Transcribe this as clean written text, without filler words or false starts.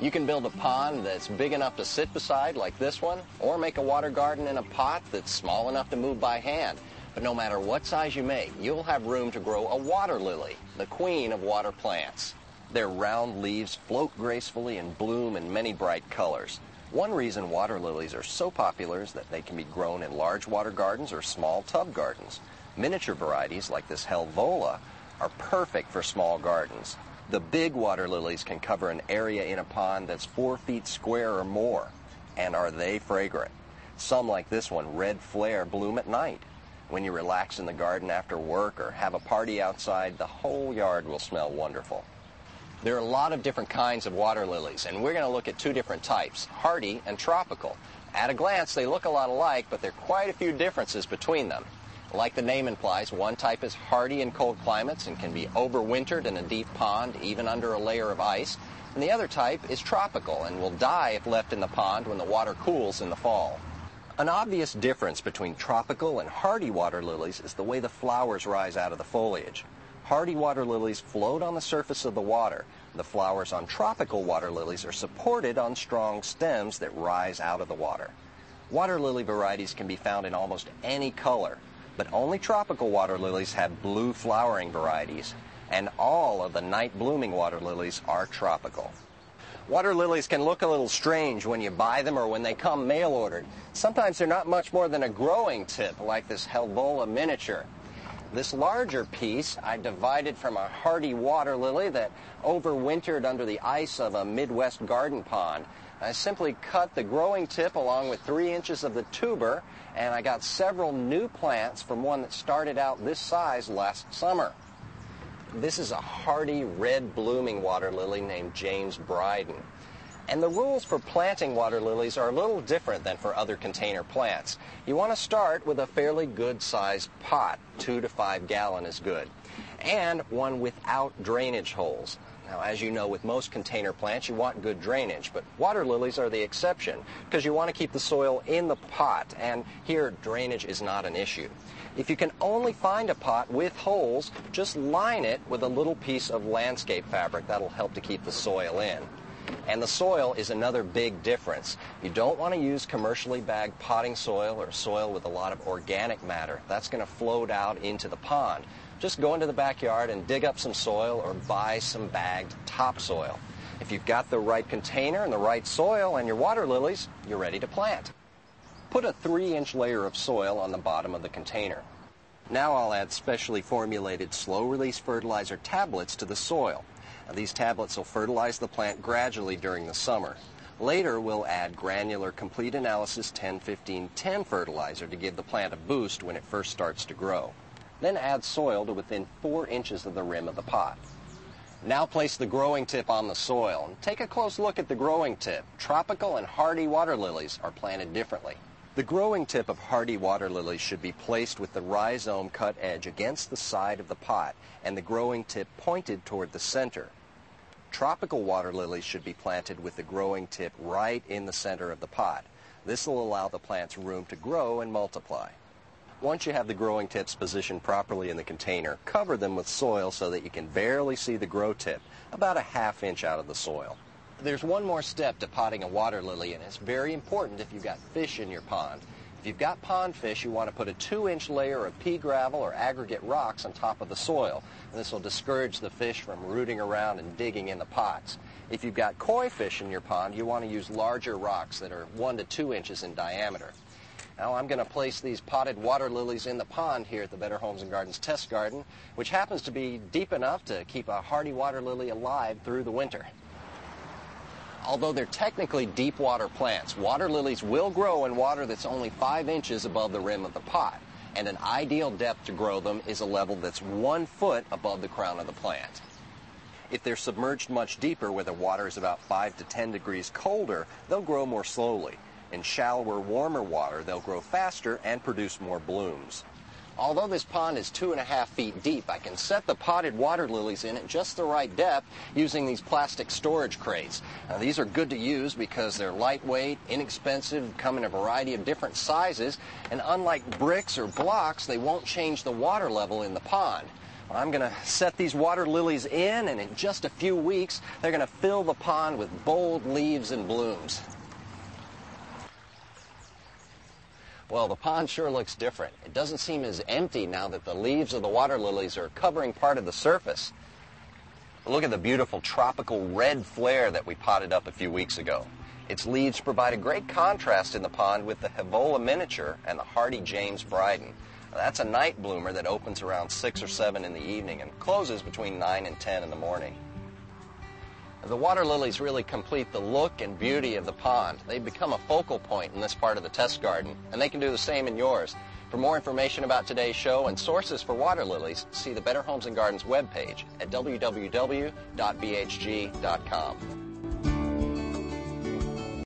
You can build a pond that's big enough to sit beside, like this one, or make a water garden in a pot that's small enough to move by hand. But no matter what size you make, you'll have room to grow a water lily, the queen of water plants. Their round leaves float gracefully and bloom in many bright colors. One reason water lilies are so popular is that they can be grown in large water gardens or small tub gardens. Miniature varieties like this helvola are perfect for small gardens. The big water lilies can cover an area in a pond that's 4 feet square or more. And are they fragrant? Some, like this one, red flare, bloom at night. When you relax in the garden after work or have a party outside, the whole yard will smell wonderful. There are a lot of different kinds of water lilies, and we're going to look at 2 different types, hardy and tropical. At a glance, they look a lot alike, but there are quite a few differences between them. Like the name implies, one type is hardy in cold climates and can be overwintered in a deep pond, even under a layer of ice. And the other type is tropical and will die if left in the pond when the water cools in the fall. An obvious difference between tropical and hardy water lilies is the way the flowers rise out of the foliage. Hardy water lilies float on the surface of the water. The flowers on tropical water lilies are supported on strong stems that rise out of the water. Water lily varieties can be found in almost any color, but only tropical water lilies have blue flowering varieties, and all of the night-blooming water lilies are tropical. Water lilies can look a little strange when you buy them or when they come mail-ordered. Sometimes they're not much more than a growing tip, like this helvola miniature. This larger piece I divided from a hardy water lily that overwintered under the ice of a Midwest garden pond. I simply cut the growing tip along with 3 inches of the tuber, and I got several new plants from one that started out this size last summer. This is a hardy red blooming water lily named James Brydon. And the rules for planting water lilies are a little different than for other container plants. You want to start with a fairly good-sized pot, 2 to 5 gallon is good, and one without drainage holes. Now, as you know, with most container plants, you want good drainage, but water lilies are the exception because you want to keep the soil in the pot, and here drainage is not an issue. If you can only find a pot with holes, just line it with a little piece of landscape fabric. That'll help to keep the soil in. And the soil is another big difference. You don't want to use commercially bagged potting soil or soil with a lot of organic matter. That's going to float out into the pond. Just go into the backyard and dig up some soil or buy some bagged topsoil. If you've got the right container and the right soil and your water lilies, you're ready to plant. Put a 3-inch layer of soil on the bottom of the container. Now I'll add specially formulated slow-release fertilizer tablets to the soil. Now, these tablets will fertilize the plant gradually during the summer. Later, we'll add granular complete analysis 10-15-10 fertilizer to give the plant a boost when it first starts to grow. Then add soil to within 4 inches of the rim of the pot. Now place the growing tip on the soil and take a close look at the growing tip. Tropical and hardy water lilies are planted differently. The growing tip of hardy water lilies should be placed with the rhizome cut edge against the side of the pot and the growing tip pointed toward the center. Tropical water lilies should be planted with the growing tip right in the center of the pot. This will allow the plants room to grow and multiply. Once you have the growing tips positioned properly in the container, cover them with soil so that you can barely see the grow tip, about a ½ inch out of the soil. There's one more step to potting a water lily, and it's very important if you've got fish in your pond. If you've got pond fish, you want to put a 2-inch layer of pea gravel or aggregate rocks on top of the soil. And this will discourage the fish from rooting around and digging in the pots. If you've got koi fish in your pond, you want to use larger rocks that are 1 to 2 inches in diameter. Now I'm going to place these potted water lilies in the pond here at the Better Homes and Gardens Test Garden, which happens to be deep enough to keep a hardy water lily alive through the winter. Although they're technically deep water plants, water lilies will grow in water that's only 5 inches above the rim of the pot, and an ideal depth to grow them is a level that's 1 foot above the crown of the plant. If they're submerged much deeper, where the water is about 5 to 10 degrees colder, they'll grow more slowly. In shallower, warmer water, they'll grow faster and produce more blooms. Although this pond is 2.5 feet deep, I can set the potted water lilies in at just the right depth using these plastic storage crates. Now, these are good to use because they're lightweight, inexpensive, come in a variety of different sizes, and unlike bricks or blocks, they won't change the water level in the pond. I'm going to set these water lilies in, and in just a few weeks, they're going to fill the pond with bold leaves and blooms. Well, the pond sure looks different. It doesn't seem as empty now that the leaves of the water lilies are covering part of the surface. Look at the beautiful tropical red flare that we potted up a few weeks ago. Its leaves provide a great contrast in the pond with the helvola miniature and the hardy James brydon. That's a night bloomer that opens around 6 or 7 in the evening and closes between 9 and 10 in the morning. The water lilies really complete the look and beauty of the pond. They become a focal point in this part of the test garden, and they can do the same in yours. For more information about today's show and sources for water lilies, see the Better Homes and Gardens webpage at www.bhg.com.